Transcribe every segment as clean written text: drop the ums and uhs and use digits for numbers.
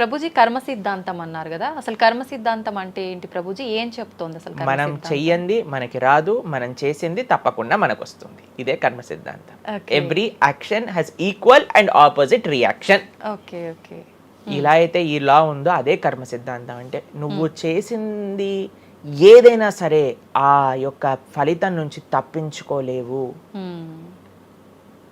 ప్రభుజీ కర్మ సిద్ధాంతం అన్నారు కదా, అసలు కర్మ సిద్ధాంతం అంటే ఏంటి ప్రభుజీ? ఏం చెప్తోంది అసలు కర్మ మనం సిద్ధాంతం? చెయ్యంది మనకి రాదు, మనం చేసింది తప్పకుండా మనకు వస్తుంది. ఇదే కర్మ సిద్ధాంతం. Okay. Every action has equal and opposite reaction. Okay okay. ఇలా అయితే ఈ లా ఉందో అదే కర్మ సిద్ధాంతం. అంటే నువ్వు చేసింది ఏదైనా సరే ఆ యొక్క ఫలితం నుంచి తప్పించుకోలేవు.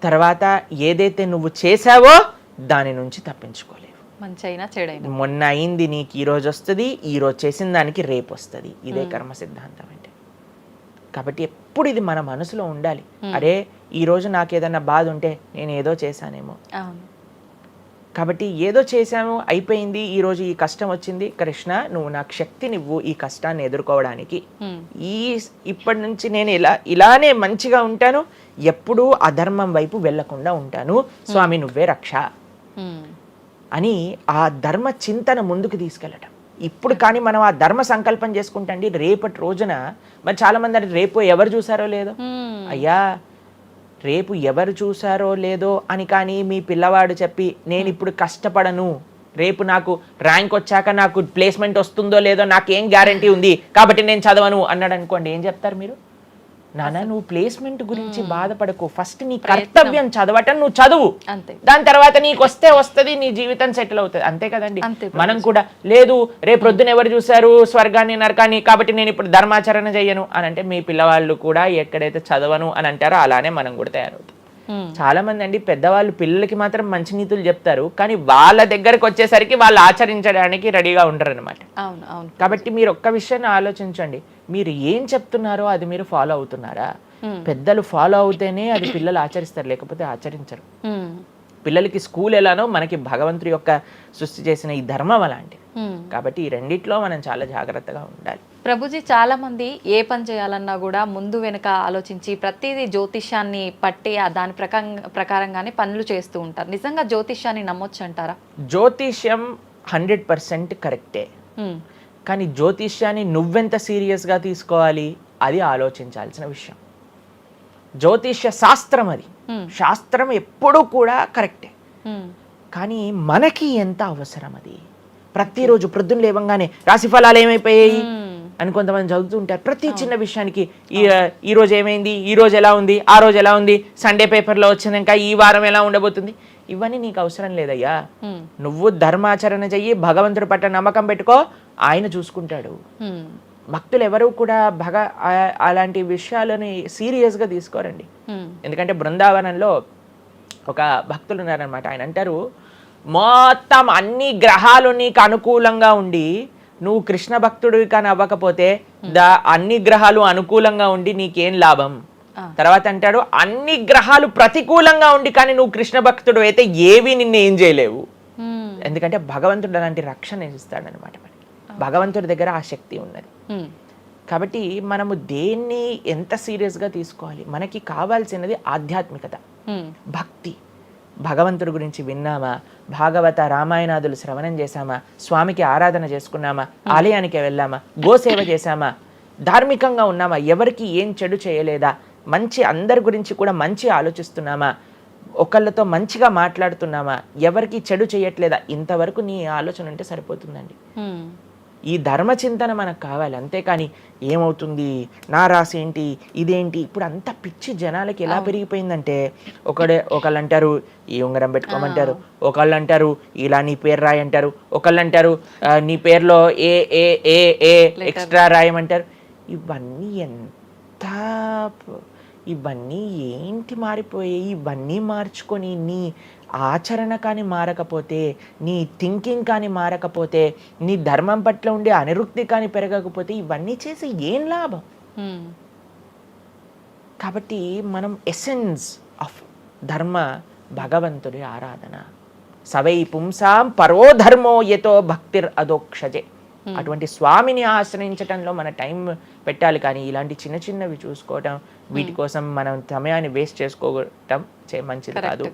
తర్వాత ఏదైతే నువ్వు చేసావో దాని నుంచి తప్పించుకోలేవు. మంచి అయినా చెడైనా మొన్న అయింది నీకు ఈ రోజు వస్తుంది, ఈ రోజు చేసిన దానికి రేపు వస్తుంది. ఇదే కర్మ సిద్ధాంతం అంటే. కాబట్టి ఎప్పుడు ఇది మన మనసులో ఉండాలి. అరే ఈ రోజు నాకు ఏదైనా బాధ ఉంటే నేను ఏదో చేశానేమో, అవును. కాబట్టి ఏదో చేశాము అయిపోయింది, ఈ రోజు ఈ కష్టం వచ్చింది, కృష్ణ నువ్వు నాకు శక్తినివ్వు ఈ కష్టాన్ని ఎదుర్కోవడానికి. ఇప్పటి నుంచి నేను ఇలానే మంచిగా ఉంటాను, ఎప్పుడూ అధర్మం వైపు వెళ్లకుండా ఉంటాను, స్వామి నువ్వే రక్ష అని ఆ ధర్మ చింతన ముందుకు తీసుకెళ్ళటం. ఇప్పుడు కానీ మనం ఆ ధర్మ సంకల్పం చేసుకుంటండి రేపటి రోజున. మరి చాలా మంది అంటే రేపు ఎవరు చూసారో లేదో, అయ్యా రేపు ఎవరు చూసారో లేదో అని కానీ మీ పిల్లవాడు చెప్పి నేను ఇప్పుడు కష్టపడను, రేపు నాకు ర్యాంక్ వచ్చాక నాకు ప్లేస్మెంట్ వస్తుందో లేదో నాకేం గ్యారంటీ ఉంది కాబట్టి నేను చదవను అన్నాడు అనుకోండి, ఏం చెప్తారు మీరు? నాన్న నువ్వు ప్లేస్మెంట్ గురించి బాధపడకు, ఫస్ట్ నీ కర్తవ్యం చదవటం నువ్వు చదువు, దాని తర్వాత నీకు వస్తుంది, నీ జీవితం సెటిల్ అవుతుంది. అంతే కదండి. మనం కూడా లేదు రేపు ప్రొద్దున ఎవరు చూసారు స్వర్గాన్ని నరకాన్ని కాబట్టి నేను ఇప్పుడు ధర్మాచరణ చెయ్యను అని అంటే మీ పిల్లవాళ్ళు కూడా ఎక్కడైతే చదవను అని అంటారో అలానే మనం కూడా తయారవుతాం. చాలా మంది అండి పెద్దవాళ్ళు పిల్లలకి మాత్రం మంచి నీతులు చెప్తారు, కానీ వాళ్ళ దగ్గరకు వచ్చేసరికి వాళ్ళు ఆచరించడానికి రెడీగా ఉండరు అనమాట. కాబట్టి మీరు ఒక్క విషయాన్ని ఆలోచించండి, మీరు ఏం చెప్తున్నారో అది మీరు ఫాలో అవుతున్నారా? పెద్దలు ఫాలో అవుతేనే అది పిల్లలు ఆచరిస్తారు, లేకపోతే ఆచరించరు. పిల్లలకి స్కూల్ ఎలానో మనకి భగవంతుడి యొక్క సృష్టి చేసిన ఈ ధర్మం అలాంటిది. కాబట్టి ఈ రెండిట్లో మనం చాలా జాగ్రత్తగా ఉండాలి. ప్రభుజీ చాలా మంది ఏ పని చేయాలన్నా కూడా ముందు వెనుక ఆలోచించి ప్రతిదీ జ్యోతిష్యాన్ని పట్టి దాని ప్రకారంగానే పనులు చేస్తూ ఉంటారు. నిజంగా జ్యోతిష్యాన్ని నమ్మొచ్చు అంటారా? జ్యోతిష్యం 100% కరెక్టే, కానీ జ్యోతిష్యాన్ని నువ్వెంత సీరియస్గా తీసుకోవాలి అది ఆలోచించాల్సిన విషయం. జ్యోతిష్య శాస్త్రం అది, శాస్త్రం ఎప్పుడూ కూడా కరెక్టే, కానీ మనకి ఎంత అవసరం అది. ప్రతిరోజు ప్రొద్దున లేవంగానే రాశి ఫలాలు ఏమైపోయాయి అని కొంతమంది చదువుతూ ఉంటారు. ప్రతి చిన్న విషయానికి ఈ రోజు ఏమైంది, ఈ రోజు ఎలా ఉంది, ఆ రోజు ఎలా ఉంది, సండే పేపర్లో వచ్చింది ఇంకా ఈ వారం ఎలా ఉండబోతుంది, ఇవన్నీ నీకు అవసరం లేదయ్యా. నువ్వు ధర్మాచరణ చెయ్యి, భగవంతుడి పట్ల నమ్మకం పెట్టుకో, ఆయన చూసుకుంటాడు. భక్తులు ఎవరు కూడా అలాంటి విషయాలని సీరియస్గా తీసుకోరండి. ఎందుకంటే బృందావనంలో ఒక భక్తులు ఉన్నారనమాట. ఆయన అంటారు, మొత్తం అన్ని గ్రహాలు నీకు అనుకూలంగా ఉండి నువ్వు కృష్ణ భక్తుడివి కానీ అవ్వకపోతే అన్ని గ్రహాలు అనుకూలంగా ఉండి నీకేం లాభం. తర్వాత అంటాడు, అన్ని గ్రహాలు ప్రతికూలంగా ఉండి కానీ నువ్వు కృష్ణ భక్తుడు అయితే ఏవి నిన్ను ఏం చేయలేవు. ఎందుకంటే భగవంతుడు అలాంటి రక్షణ ఇస్తాడనమాట. మనకి భగవంతుడి దగ్గర ఆ శక్తి ఉన్నది. కాబట్టి మనము దేన్ని ఎంత సీరియస్గా తీసుకోవాలి? మనకి కావాల్సినది ఆధ్యాత్మికత, భక్తి. భగవంతుడి గురించి విన్నామా, భాగవత రామాయణాదులు శ్రవణం చేశామా, స్వామికి ఆరాధన చేసుకున్నామా, ఆలయానికి వెళ్ళామా, గోసేవ చేశామా, ధార్మికంగా ఉన్నామా, ఎవరికి ఏం చెడు చేయలేదా, మంచి అందరి గురించి కూడా మంచి ఆలోచిస్తున్నామా, ఒకళ్ళతో మంచిగా మాట్లాడుతున్నామా, ఎవరికి చెడు చేయట్లేదా, ఇంతవరకు నీ ఆలోచన ఉంటే సరిపోతుందండి. ఈ ధర్మ చింతన మనకు కావాలి. అంతేకాని ఏమవుతుంది, నా రాసి ఏంటి, ఇదేంటి, ఇప్పుడు అంత పిచ్చి జనాలకి ఎలా పెరిగిపోయిందంటే ఒకళ్ళు అంటారు ఈ ఉంగరం పెట్టుకోమంటారు, ఒకళ్ళు అంటారు ఇలా నీ పేరు రాయి అంటారు, ఒకళ్ళు అంటారు నీ పేరులో ఏ ఏ ఏ ఏ ఎక్స్ట్రా రాయమంటారు. ఇవన్నీ ఏంటి మారిపోయాయి? ఇవన్నీ మార్చుకొని నీ ఆచరణ కానీ మారకపోతే, నీ థింకింగ్ కానీ మారకపోతే, నీ ధర్మం పట్ల ఉండే అనిరుక్తి కానీ పెరగకపోతే ఇవన్నీ చేసి ఏం లాభం? కాబట్టి మనం ఎసెన్స్ ఆఫ్ ధర్మ భగవంతుడి ఆరాధన. సవై పుంసాం పరో ధర్మో యతో భక్తిర్ అదోక్షజే. అటువంటి స్వామిని ఆశ్రయించటంలో మన టైం పెట్టాలి, కానీ ఇలాంటి చిన్న చిన్నవి చూసుకోవటం, వీటి కోసం మనం సమయాన్ని వేస్ట్ చేసుకోవటం మంచిది కాదు.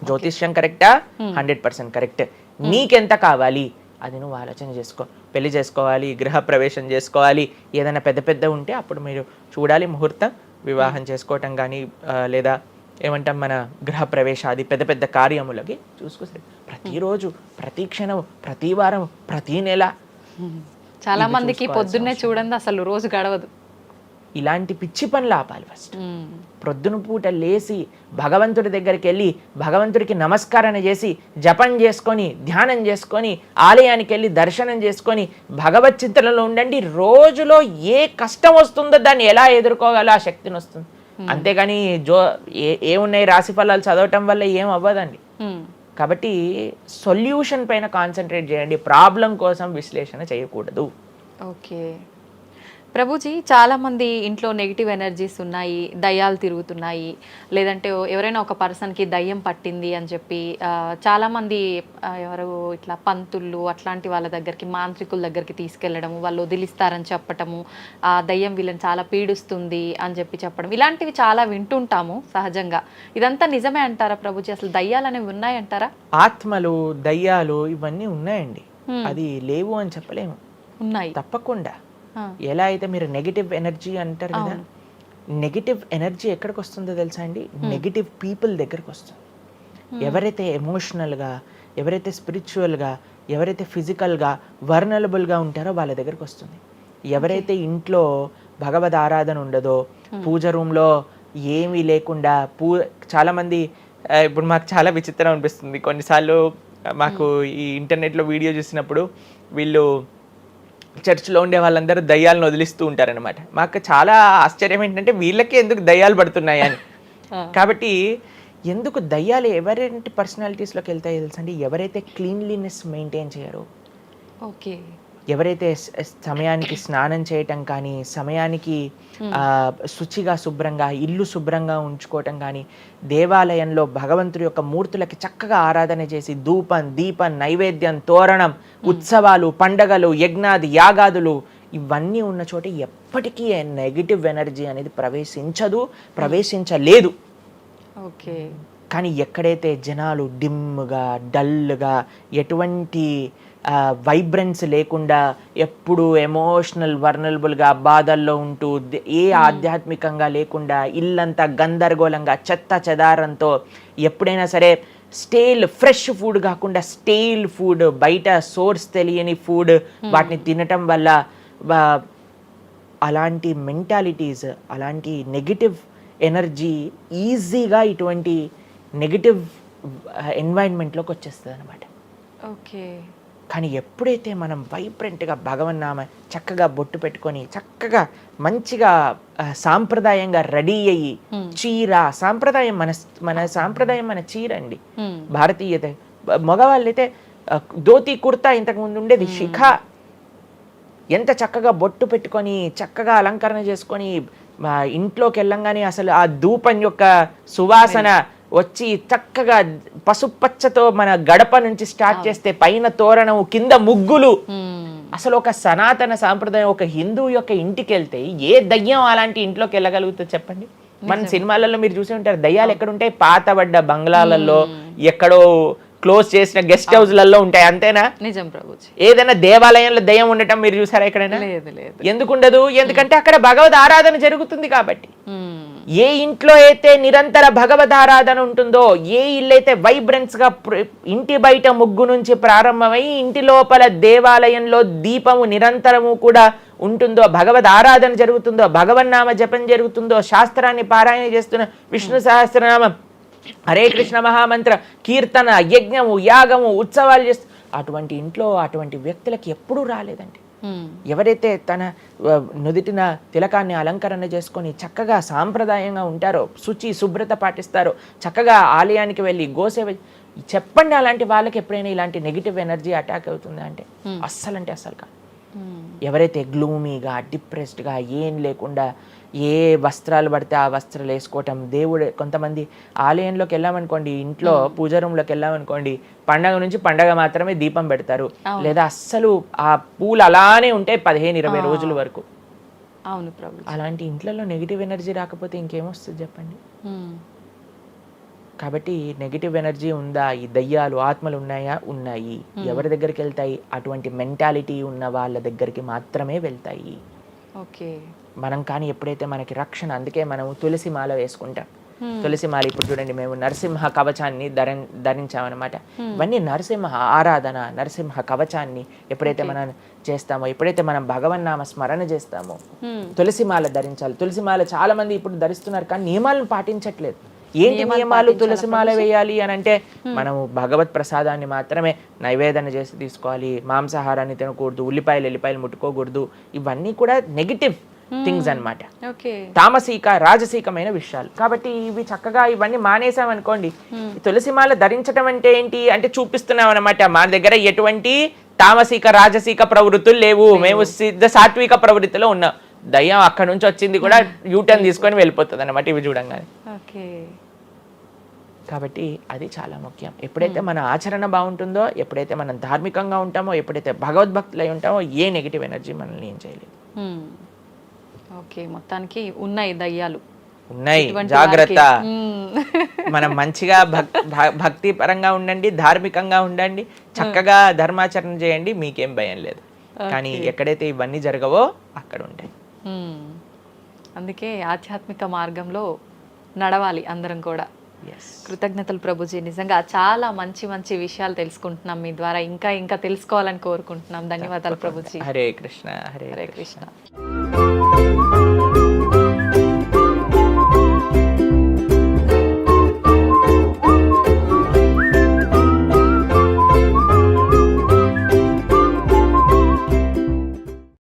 జ్యోతిష్యం కరెక్టా? 100% కరెక్ట్. నీకెంత కావాలి అది నువ్వు ఆలోచన చేసుకో. పెళ్లి చేసుకోవాలి, గృహ ప్రవేశం చేసుకోవాలి, ఏదైనా పెద్ద పెద్ద ఉంటే అప్పుడు మీరు చూడాలి ముహూర్తం, వివాహం చేసుకోవటం కానీ లేదా ఏమంటాం మన గృహ ప్రవేశాది పెద్ద పెద్ద కార్యములకి చూసుకొస్తే ప్రతిరోజు, ప్రతి క్షణం, ప్రతి వారం, ప్రతి నెల చాలా ఇవి మందికి చూసుకోవాల్సిన పొద్దున్నే అవసరం. చూడండి అసలు రోజు గడవదు. ఇలాంటి పిచ్చి పనులు ఆపాలి ఫస్ట్. ప్రొద్దున పూట లేచి భగవంతుడి దగ్గరికి వెళ్ళి భగవంతుడికి నమస్కారం చేసి జపం చేసుకొని ధ్యానం చేసుకొని ఆలయానికి వెళ్ళి దర్శనం చేసుకొని భగవత్ చింతనలో ఉండండి. రోజులో ఏ కష్టం వస్తుందో దాన్ని ఎలా ఎదుర్కోగలో ఆ శక్తిని వస్తుంది. అంతేగాని ఏమున్నాయి రాశి ఫలాలు చదవటం వల్ల ఏం అవ్వదండి. కాబట్టి సొల్యూషన్ పైన కాన్సన్ట్రేట్ చేయండి, ప్రాబ్లం కోసం విశ్లేషణ చేయకూడదు. ఓకే ప్రభుజీ, చాలామంది ఇంట్లో నెగిటివ్ ఎనర్జీస్ ఉన్నాయి, దయ్యాలు తిరుగుతున్నాయి, లేదంటే ఎవరైనా ఒక పర్సన్కి దయ్యం పట్టింది అని చెప్పి చాలామంది ఎవరు ఇట్లా పంతుళ్ళు అట్లాంటి వాళ్ళ దగ్గరికి, మాంత్రికుల దగ్గరికి తీసుకెళ్ళడము, వాళ్ళు వదిలిస్తారని చెప్పటము, ఆ దయ్యం వీళ్ళని చాలా పీడిస్తుంది అని చెప్పడం, ఇలాంటివి చాలా వింటుంటాము సహజంగా. ఇదంతా నిజమే అంటారా ప్రభుజీ? అసలు దయ్యాలు అనేవి ఉన్నాయంటారా? ఆత్మలు, దయ్యాలు ఇవన్నీ ఉన్నాయండి, అది లేవు అని చెప్పలేము, ఉన్నాయి తప్పకుండా. ఎలా అయితే మీరు నెగిటివ్ ఎనర్జీ అంటారు కదా, నెగిటివ్ ఎనర్జీ ఎక్కడికి వస్తుందో తెలుసా అండి? నెగిటివ్ పీపుల్ దగ్గరికి వస్తుంది. ఎవరైతే ఎమోషనల్గా, ఎవరైతే స్పిరిచువల్గా, ఎవరైతే ఫిజికల్గా వర్నలబుల్గా ఉంటారో వాళ్ళ దగ్గరికి వస్తుంది. ఎవరైతే ఇంట్లో భగవద్ ఆరాధన ఉండదో, పూజ రూమ్లో ఏమీ లేకుండా చాలామంది ఇప్పుడు మాకు చాలా విచిత్రం అనిపిస్తుంది కొన్నిసార్లు. మాకు ఈ ఇంటర్నెట్లో వీడియో చూసినప్పుడు వీళ్ళు చర్చ్లో ఉండే వాళ్ళందరూ దయ్యాలను వదిలిస్తూ ఉంటారనమాట. మాకు చాలా ఆశ్చర్యం ఏంటంటే వీళ్ళకి ఎందుకు దయ్యాలు పడుతున్నాయి అని. కాబట్టి ఎందుకు దయ్యాలు ఎవరైతే పర్సనాలిటీస్లోకి వెళ్తాయో తెలుసా అండి? ఎవరైతే క్లీన్లీనెస్ మెయింటైన్ చేయరో, ఓకే, ఎవరైతే సమయానికి స్నానం చేయటం కానీ, సమయానికి శుచిగా శుభ్రంగా ఇల్లు శుభ్రంగా ఉంచుకోవటం కానీ, దేవాలయంలో భగవంతుడి యొక్క మూర్తులకి చక్కగా ఆరాధన చేసి ధూపం, దీపం, నైవేద్యం, తోరణం, ఉత్సవాలు, పండగలు, యజ్ఞాది యాగాదులు ఇవన్నీ ఉన్న చోట ఎప్పటికీ నెగిటివ్ ఎనర్జీ అనేది ప్రవేశించలేదు. ఓకే. కానీ ఎక్కడైతే జనాలు డిమ్గా, డల్గా, ఎటువంటి వైబ్రెన్స్ లేకుండా ఎప్పుడు ఎమోషనల్ వర్నలబుల్గా బాధల్లో ఉంటూ, ఏ ఆధ్యాత్మికంగా లేకుండా, ఇల్లంతా గందరగోళంగా చెత్త చెదారంతో, ఎప్పుడైనా సరే ఫ్రెష్ ఫుడ్ కాకుండా స్టేల్ ఫుడ్, బయట సోర్స్ తెలియని ఫుడ్ వాటిని తినటం వల్ల అలాంటి మెంటాలిటీస్, అలాంటి నెగిటివ్ ఎనర్జీ ఈజీగా ఇటువంటి నెగిటివ్ ఎన్వైరన్మెంట్లోకి వచ్చేస్తుంది అనమాట. ఓకే. కానీ ఎప్పుడైతే మనం వైబ్రెంట్గా భగవన్నామ చక్కగా బొట్టు పెట్టుకొని చక్కగా మంచిగా సాంప్రదాయంగా రెడీ అయ్యి, చీర సాంప్రదాయం, మన సాంప్రదాయం మన చీర అండి, భారతీయత. మగవాళ్ళు అయితే ధోతి కుర్తా, ఇంతకుముందు ఉండేది శిఖ. ఎంత చక్కగా బొట్టు పెట్టుకొని చక్కగా అలంకరణ చేసుకొని ఇంట్లోకి వెళ్ళంగానే అసలు ఆ ధూపం యొక్క సువాసన వచ్చి చక్కగా పసుపచ్చతో మన గడప నుంచి స్టార్ట్ చేస్తే పైన తోరణం, కింద ముగ్గులు. అసలు ఒక సనాతన సాంప్రదాయం, ఒక హిందువు యొక్క ఇంటికి వెళ్తే ఏ దయ్యం అలాంటి ఇంట్లోకి వెళ్ళగలుగుతుంది చెప్పండి? మన సినిమాలలో మీరు చూసి ఉంటారు, దయ్యాలు ఎక్కడుంటాయి? పాతబడ్డ బంగ్లాలలో, ఎక్కడో క్లోజ్ చేసిన గెస్ట్ హౌస్లలో ఉంటాయి, అంతేనా? నిజం ప్రభుజీ. ఏదైనా దేవాలయంలో దయ్యం ఉండటం మీరు చూసారా ఎక్కడైనా? ఎందుకు ఉండదు? ఎందుకంటే అక్కడ భగవద్ ఆరాధన జరుగుతుంది కాబట్టి. ఏ ఇంట్లో అయితే నిరంతర భగవద్ ఆరాధన ఉంటుందో, ఏ ఇల్లు అయితే వైబ్రెన్స్ గా ఇంటి బయట ముగ్గు నుంచి ప్రారంభమై ఇంటి లోపల దేవాలయంలో దీపము నిరంతరము కూడా ఉంటుందో, భగవద్ ఆరాధన జరుగుతుందో, భగవన్నామ జపం జరుగుతుందో, శాస్త్రాన్ని పారాయణ చేస్తున్న విష్ణు సహస్రనామం, హరే కృష్ణ మహామంత్ర కీర్తన, యజ్ఞము, యాగము, ఉత్సవాలు చేస్తూ, అటువంటి ఇంట్లో అటువంటి వ్యక్తులకి ఎప్పుడూ రాలేదండి. ఎవరైతే తన నుదిటిన తిలకాన్ని అలంకరణ చేసుకొని చక్కగా సాంప్రదాయంగా ఉంటారో, శుచి శుభ్రత పాటిస్తారో, చక్కగా ఆలయానికి వెళ్ళి గోసేవ చెప్పండి, అలాంటి వాళ్ళకి ఎప్పుడైనా ఇలాంటి నెగిటివ్ ఎనర్జీ అటాక్ అవుతుందా అంటే అస్సలు కాదు. ఎవరైతే గ్లూమీగా, డిప్రెస్డ్గా, ఏం లేకుండా ఏ వస్త్రాలు పడితే ఆ వస్త్రాలు వేసుకోవటం, దేవుడు కొంతమంది ఆలయంలోకి వెళ్ళామనుకోండి, ఇంట్లో పూజ రూమ్లోకి వెళ్ళామనుకోండి, పండగ నుంచి పండగ మాత్రమే దీపం పెడతారు, లేదా అస్సలు ఆ పూలు అలానే ఉంటాయి 15-20 రోజుల వరకు. అవును ప్రభు. అలాంటి ఇంట్లలో నెగిటివ్ ఎనర్జీ రాకపోతే ఇంకేమొస్తుంది చెప్పండి? కాబట్టి నెగిటివ్ ఎనర్జీ ఉందా? ఈ దయ్యాలు, ఆత్మలు ఉన్నాయా? ఉన్నాయి. ఎవరి దగ్గరికి వెళ్తాయి? అటువంటి మెంటాలిటీ ఉన్న వాళ్ళ దగ్గరికి మాత్రమే వెళ్తాయి. ఓకే. మనం కానీ ఎప్పుడైతే మనకి రక్షణ, అందుకే మనం తులసి మాల వేసుకుంటాం, తులసి మాల ఇప్పుడు చూడండి మేము నరసింహ కవచాన్ని ధరించామన్నమాట. ఇవన్నీ నరసింహ ఆరాధన, నరసింహ కవచాన్ని ఎప్పుడైతే మనం చేస్తామో, ఎప్పుడైతే మనం భగవన్నామ స్మరణ చేస్తామో తులసి మాల ధరించాలి. తులసి మాల చాలా మంది ఇప్పుడు ధరిస్తున్నారు కానీ నియమాలను పాటించట్లేదు. ఏంటి నియమాలు? తులసి మాల వేయాలి అని అంటే మనము భగవత్ ప్రసాదాన్ని మాత్రమే నైవేదన చేసి తీసుకోవాలి, మాంసాహారాన్ని తినకూడదు, ఎల్లిపాయలు ముట్టుకోకూడదు. ఇవన్నీ కూడా నెగిటివ్ థింగ్స్ అన్నమాట, తామసిక రాజసికమైన విషయాలు. కాబట్టి ఇవి చక్కగా ఇవన్నీ మానేసామనుకోండి, తులసి మాల ధరించడం అంటే ఏంటి అంటే చూపిస్తున్నాం అనమాట, మా దగ్గర ఎటువంటి తామసిక రాజసిక ప్రవృత్తులు లేవు, మేము సిద్ధ సాత్విక ప్రవృత్తిలో ఉన్నాం. దయ్యం అక్కడ నుంచి వచ్చింది కూడా యూటర్న్ తీసుకొని వెళ్ళిపోతుంది అన్నమాట ఇవి చూడంగానే. కాబట్టి అది చాలా ముఖ్యం. ఎప్పుడైతే మన ఆచరణ బాగుంటుందో, ఎప్పుడైతే మనం ధార్మికంగా ఉంటామో, ఎప్పుడైతే భగవద్భక్తులు అయి ఉంటామో, ఏ నెగిటివ్ ఎనర్జీ మనల్ని ఏం చేయలేదు. ఓకే, మొత్తానికి ఉన్నాయి దయ్యాలు, ఉన్నాయి, జాగ్రత్త. మనం మంచిగా భక్తి పరంగా ఉండండి, ధార్మికంగా ఉండండి, చక్కగా ధర్మాచరణ చేయండి, మీకేం భయం లేదు. కానీ ఎక్కడైతే ఇవన్నీ జరగవో అక్కడ ఉంటాయి. అందుకే ఆధ్యాత్మిక మార్గంలో నడవాలి అందరం కూడా. కృతజ్ఞతలు ప్రభుజీ, నిజంగా చాలా మంచి మంచి విషయాలు తెలుసుకుంటున్నాం మీ ద్వారా. ఇంకా ఇంకా తెలుసుకోవాలని కోరుకుంటున్నాం. ధన్యవాదాలు ప్రభుజీ. హరే కృష్ణ. హరే కృష్ణ.